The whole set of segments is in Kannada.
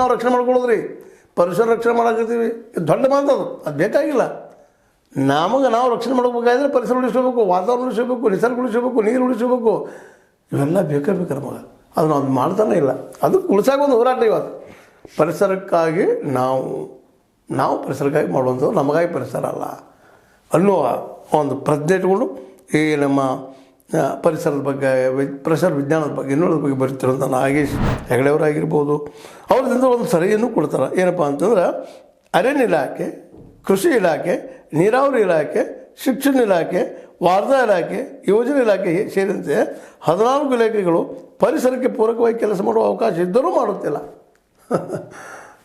ನಾವು ರಕ್ಷಣೆ ಮಾಡ್ಕೊಳ್ಳೋದ್ರಿ, ಪರಿಸರ ರಕ್ಷಣೆ ಮಾಡಾಕತ್ತೀವಿ. ಇದು ದೊಡ್ಡ ಮಾತದು, ಅದು ಬೇಕಾಗಿಲ್ಲ. ನಮಗೆ ನಾವು ರಕ್ಷಣೆ ಮಾಡ್ಬೇಕಾದ್ರೆ ಪರಿಸರ ಉಳಿಸ್ಕೋಬೇಕು, ವಾತಾವರಣ ಉಳಿಸ್ಕೋಬೇಕು, ನಿಸರ್ಗ ಉಳಿಸ್ಕೋಬೇಕು, ನೀರು ಉಳಿಸ್ಕೋಬೇಕು, ಇವೆಲ್ಲ ಬೇಕೇ ಬೇಕು ನಮಗೆ. ಅದು ನಾವು ಮಾಡ್ತಾನೆ ಇಲ್ಲ. ಅದಕ್ಕೆ ಉಳಿಸಾಕ ಒಂದು ಹೋರಾಟ ಇವತ್ತು. ಪರಿಸರಕ್ಕಾಗಿ ನಾವು ಪರಿಸರಕ್ಕಾಗಿ ಮಾಡುವಂಥದ್ದು, ನಮಗಾಗಿ ಪರಿಸರ ಅಲ್ಲ ಅನ್ನುವ ಒಂದು ಪ್ರಜ್ಞೆ ಇಟ್ಕೊಂಡು ಈ ನಮ್ಮ ಪರಿಸರದ ಬಗ್ಗೆ, ಪರಿಸರ ವಿಜ್ಞಾನದ ಬಗ್ಗೆ, ಇನ್ನೊಂದ್ರ ಬಗ್ಗೆ ಬರೀತಿರೋಂಥ ನಾಗೇಶ್ ಹೆಗಡೆಯವರಾಗಿರ್ಬೋದು, ಅವ್ರದಿಂದ ಒಂದು ಸಲಹೆಯನ್ನು ಕೊಡ್ತಾರೆ. ಏನಪ್ಪ ಅಂತಂದ್ರೆ, ಅರಣ್ಯ ಇಲಾಖೆ, ಕೃಷಿ ಇಲಾಖೆ, ನೀರಾವರಿ ಇಲಾಖೆ, ಶಿಕ್ಷಣ ಇಲಾಖೆ, ವಾರ್ತಾ ಇಲಾಖೆ, ಯೋಜನೆ ಇಲಾಖೆ ಸೇರಿದಂತೆ 14 ಇಲಾಖೆಗಳು ಪರಿಸರಕ್ಕೆ ಪೂರಕವಾಗಿ ಕೆಲಸ ಮಾಡುವ ಅವಕಾಶ ಇದ್ದರೂ ಮಾಡುತ್ತಿಲ್ಲ.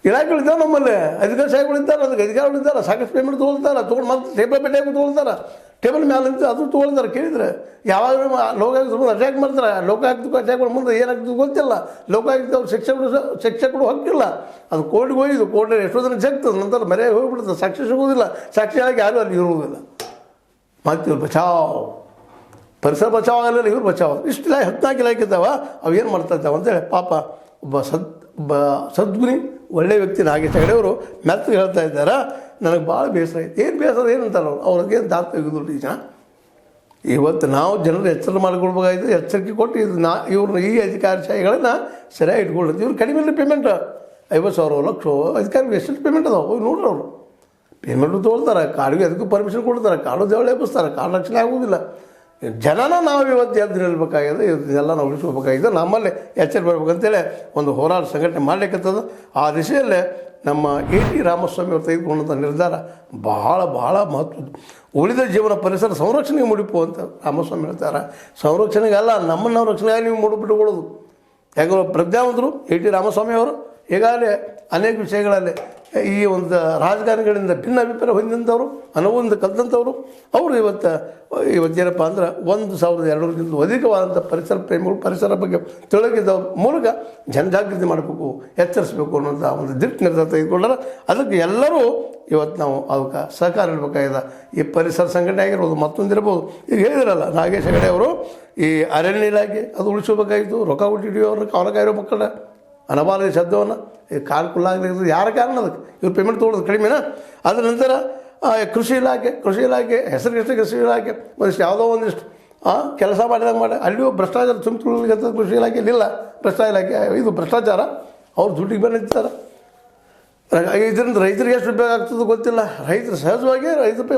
ಇಲಾಖೆಗಳಿದ್ದಾವೆ ನಮ್ಮಲ್ಲಿ, ಅಧಿಕಾರಿಗಳಿದ್ದಾರೆ, ಅದಕ್ಕೆ ಅಧಿಕಾರಿಗಳಿದ್ದಾರೆ, ಸಾಕಷ್ಟು ಪೇಮೆಂಟ್ ತೊಗೊಳ್ತಾರೆ, ತೊಗೊಂಡು ಮತ್ತೆ ಟೇಬಲ್ ಪೇಟೆಯಾಗಿ ತೊಗೊಳ್ತಾರೆ, ಟೇಬಲ್ ಮೇಲೆ ನಿಂತು ಅದು ತೊಗೊಳ್ತಾರೆ. ಕೇಳಿದರೆ ಯಾವಾಗ ಲೋಕಾಯುಕ್ತ ಮುಂದೆ ಅಟ್ಯಾಕ್ ಮಾಡ್ತಾರೆ, ಲೋಕಾಯುಕ್ತಕ್ಕೂ ಅಟ್ಯಾಕ್ ಮಾಡಿ ಮುಂದೆ ಏನಾಗ್ತದೆ ಗೊತ್ತಿಲ್ಲ. ಲೋಕಾಯುಕ್ತ ಅವ್ರು ಶಿಕ್ಷಕರು ಹಕ್ಕಿಲ್ಲ. ಅದು ಕೋರ್ಟ್ಗೆ ಹೋಗಿದ್ದು, ಕೋರ್ಟ್ ಎಷ್ಟೋ ದಿನ ಜಗ್ತದೆ, ನಂತರ ಮರೆ ಹೋಗಿಬಿಡ್ತದೆ, ಸಾಕ್ಷಿ ಸಿಗೋದಿಲ್ಲ, ಸಾಕ್ಷಿ ಆಗಿ ಯಾರೂ ಅಲ್ಲಿ ಇರುವುದಿಲ್ಲ. ಮತ್ತು ಇವ್ರು ಬಚಾವ್, ಪರಿಸರ ಬಚಾವ್ ಆಗಲಿಲ್ಲ, ಇವ್ರು ಬಚಾವ್. ಇಷ್ಟು 14 ಇಲಾಖೆ ಇದ್ದಾವೆ, ಅವು ಏನು ಮಾಡ್ತಾ ಇದ್ದಾವೆ ಅಂತೇಳಿ ಪಾಪ ಒಬ್ಬ ಸದ್ಗುಣಿ ಒಳ್ಳೆಯ ವ್ಯಕ್ತಿ ನಾಗೇಶ್ ಹೆಗಡೆಯವರು ಮೆತ್ತಗೆ ಹೇಳ್ತಾ ಇದ್ದಾರೆ. ನನಗೆ ಭಾಳ ಬೇಸರ ಆಯ್ತು. ಏನು ಬೇಸರ ಏನಂತಾರೆ ಅವ್ರಿಗೇನು ದಾರಿ ತೆಗೆದುಲ್ಲ. ಈಗ ಇವತ್ತು ನಾವು ಜನರು ಎಚ್ಚರ ಮಾಡ್ಕೊಳ್ಬೇಕಾಯ್ತು, ಎಚ್ಚರಿಕೆ ಕೊಟ್ಟು ಇವ್ರನ್ನ ಈ ಅಧಿಕಾರಿಶಾಹಿಗಳನ್ನು ಸರಿಯಾಗಿ ಇಟ್ಕೊಳ್ಳೋದು. ಇವ್ರು ಕಡಿಮೆ ಪೇಮೆಂಟ್ 50,000 ಲಕ್ಷ ಅಧಿಕಾರಿಗೆ ಎಷ್ಟು ಪೇಮೆಂಟ್ ಅದಾವೆ ಹೋಗಿ ನೋಡ್ರಿ. ಅವರು ಪೇಮೆಂಟು ತೊಗೊಳ್ತಾರೆ, ಕಾಡಿಗೆ ಅದಕ್ಕೂ ಪರ್ಮಿಷನ್ ಕೊಡ್ತಾರೆ, ಕಾಡು ದೇವಳೆ ಎಬ್ಬಿಸ್ತಾರೆ, ಕಾಡು ರಕ್ಷಣೆ ಆಗೋದಿಲ್ಲ. ಜನನ ನಾವು ಇವತ್ತು ಎದ್ದು ನಿಲ್ಬೇಕಾಗಿದೆ, ಇದೆಲ್ಲ ನಾವು ಉಳಿಸ್ಕೋಬೇಕಾಗಿದೆ. ನಮ್ಮಲ್ಲಿ ಎಚ್ಚರ ಬರ್ಬೇಕಂತೇಳಿ ಒಂದು ಹೋರಾಟ ಸಂಘಟನೆ ಮಾಡಲಿಕ್ಕತ್ತದ. ಆ ದಿಶೆಯಲ್ಲೇ ನಮ್ಮ A.T. ರಾಮಸ್ವಾಮಿ ಅವರು ತೆಗೆದುಕೊಂಡಂಥ ನಿರ್ಧಾರ ಭಾಳ ಮಹತ್ವದ್ದು. ಉಳಿದ ಜೀವನ ಪರಿಸರ ಸಂರಕ್ಷಣೆಗೆ ಮುಡಿಪು ಅಂತ ರಾಮಸ್ವಾಮಿ ಹೇಳ್ತಾರೆ. ಸಂರಕ್ಷಣೆಗೆ ಅಲ್ಲ, ನಮ್ಮನ್ನು ನಾವು ರಕ್ಷಣೆಗಾಗಿ ನೀವು ಮುಡಿಬಿಟ್ಟುಕೊಳ್ಳೋದು. ಯಾಕಂದ್ರೆ ಪ್ರಜ್ಞಾವಂತರು A.T. ರಾಮಸ್ವಾಮಿ ಅವರು ಈಗಾಗಲೇ ಅನೇಕ ವಿಷಯಗಳಲ್ಲಿ ಈ ಒಂದು ರಾಜಕಾರಣಿಗಳಿಂದ ಭಿನ್ನ ಅಭಿಪ್ರಾಯ ಹೊಂದಿದಂಥವ್ರು, ಅನುಭವದಿಂದ ಕಲಿತಂಥವ್ರು. ಅವರು ಇವತ್ತೇನಪ್ಪ ಅಂದ್ರೆ 1,200ಕ್ಕಿಂತ ಅಧಿಕವಾದಂಥ ಪರಿಸರ ಪ್ರೇಮಿಗಳು, ಪರಿಸರ ಬಗ್ಗೆ ತಿಳಿದಿದ್ದ ಮೂಲಕ ಜನಜಾಗೃತಿ ಮಾಡಬೇಕು, ಎಚ್ಚರಿಸಬೇಕು ಅನ್ನೋಂಥ ಒಂದು ದಿಟ್ಟ ನಿರ್ಧಾರ ತೆಗೆದುಕೊಂಡಾರೆ. ಅದಕ್ಕೆ ಎಲ್ಲರೂ ಇವತ್ತು ನಾವು ಅದಕ್ಕೆ ಸಹಕಾರ ನೀಡಬೇಕಾಗಿದೆ. ಈ ಪರಿಸರ ಸಂಘಟನೆ ಆಗಿರ್ಬೋದು, ಮತ್ತೊಂದಿರ್ಬೋದು. ಈಗ ಹೇಳಿದ್ರಲ್ಲ ನಾಗೇಶ್ ಹೆಗಡೆ ಅವರು, ಈ ಅರಣ್ಯ ಇಲಾಖೆ ಅದು ಉಳಿಸಬೇಕಾಗಿತ್ತು. ರೊಕ್ಕ ಕೊಟ್ಟಿದ್ದೀವಿ ಅವ್ರನ್ನ, ಕಾವಲಕಾಯಿರೋ ಮಕ್ಕಳ ಅನಬಾಲದ ಶಬ್ದವನ್ನು ಈ ಕಾಲು ಕುಲ್ಲಾಗಲಿಕ್ಕೆ ಯಾರ ಕಾರಣ? ಅದಕ್ಕೆ ಇವ್ರು ಪೇಮೆಂಟ್ ತೊಗೊಳೋದು ಕಡಿಮೆನಾ? ಅದರ ನಂತರ ಕೃಷಿ ಇಲಾಖೆ ಹೆಸರಿಗೆ ಕೃಷಿ ಇಲಾಖೆ ಒಂದಿಷ್ಟು ಯಾವುದೋ ಒಂದಿಷ್ಟು ಕೆಲಸ ಮಾಡಿದಂಗೆ ಅಲ್ಲಿಯೂ ಭ್ರಷ್ಟಾಚಾರ ತುಂಬಿಕೊಳ್ಳಲಿಕ್ಕೆ ಕೃಷಿ ಇಲಾಖೆಯಲ್ಲಿ ಇಲ್ಲ. ಇದು ಭ್ರಷ್ಟಾಚಾರ. ಅವ್ರು ದುಡ್ಡಿಗೆ ಬಂದಿರ್ತಾರೆ. ಇದರಿಂದ ರೈತರಿಗೆ ಎಷ್ಟು ಉಪಯೋಗ ಆಗ್ತದೋ ಗೊತ್ತಿಲ್ಲ. ರೈತರು ಸಹಜವಾಗಿ